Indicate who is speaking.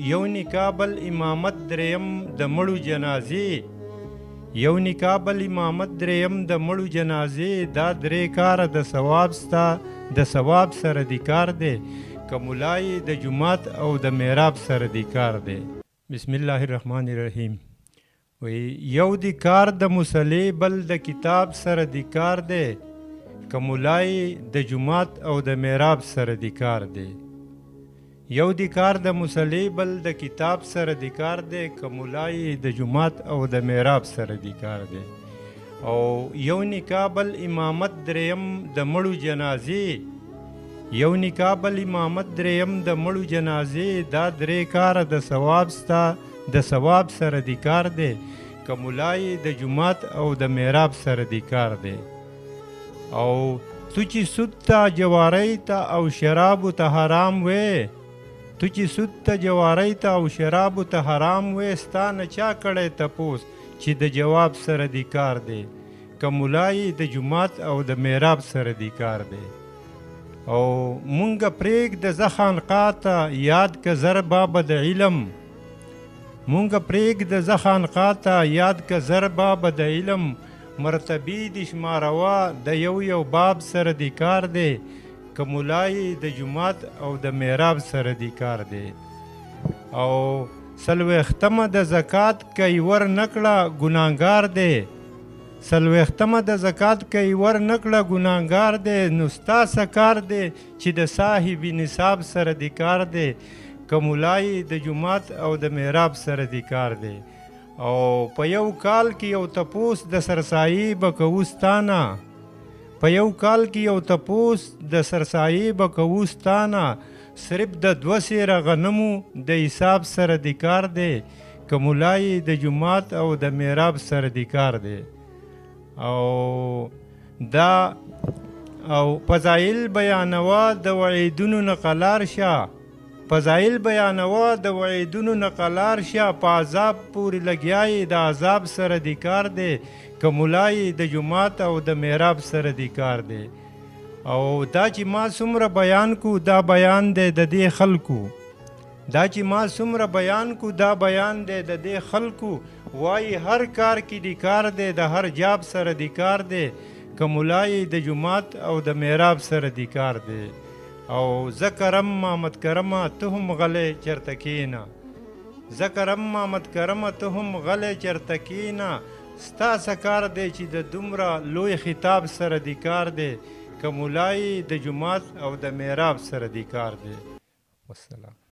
Speaker 1: یو نکاح بل امامت دریم د مړو جنازې یو نکاح بل امامت دریم د مړو جنازې دا درې کاره د ثواب ستا د ثواب سره دی کار دی که ملای د جماعت او د محراب سره دی کار دی. بسم الله الرحمن الرحیم. وی یو دی کار د مصلی بل د کتاب سره دی کار دی که ملای د جماعت او د محراب سره دی کار دی. یو دی کار د مصلی بل د کتاب سره دی کار دی که ملای د جماعت او د محراب سره دی کار دی. او یو نکاح بل امامت دریم د مړو جنازې یو نکاح بل امامت دریم د مړو جنازې دا درې کاره د ثواب ستا د ثواب سره دی کار دی که ملای د جماعت او د محراب سره دی کار دی. او تو چې سود ته جواری ته او شرابو ته حرام وې تو چې سود ته جواری ته او شرابو ته حرام وې ستا نه چا کړی تپوس چې د جواب سره دی کار دی که ملای د جماعت او د محراب سره دی کار دی. او مونږه پرېږده زه خانقاه ته یاد که زر بابه د علم مونږه پرېږده زه خانقاه ته یاد که زر بابه د علم مرتبې دې شماروا د یو باب سره دی کار دی که ملای د جماعت او د محراب سره دی کار دی. او څلوېښتمه د زکات کوي ور نکړه ګناهګار دی څلوېښتمه د زکات کوي ور نکړه ګناهګار دی نو ستا څه کار دی چې د صاحب نصاب سره دی کار دی که ملای د جماعت او د محراب سره دی کار دی. او په یو کال کې یو تپوس د سرسایي به کوو ستانه په یو کال کې یو تپوس د سرسایي به کوو ستانه صرف د 2 سیره غنمو د حساب سره دی کار دی که ملای د جماعت او د محراب سره دی کار دی. او دا او فضایل بیانوا د وعیدونو نقلار شه فضایل بیانوا د وعیدونو نقلار شه په عذاب پورې لګیای د عذاب سره دی کار دی که ملای د جماعت او د محراب سره دی کار دی. او دا چې ما څومره بیان کو دا بیان دی د دې خلکو دا چې ما څومره بیان کو دا بیان دی د دې خلکو وایي هر کار کې دی کار دی د هر جاب سره دی کار دی که ملای د جماعت او د محراب سره دی کار دی. او ذکرم محمد کرمه ته هم غلی چرته کینه ذکرم محمد کرمه ته هم غلی چرته کینه ستا څه کار دی چې د دومره لوی خطاب سره دی کار دی که ملای د جماعت او د محراب سره دی کار دی. والسلام.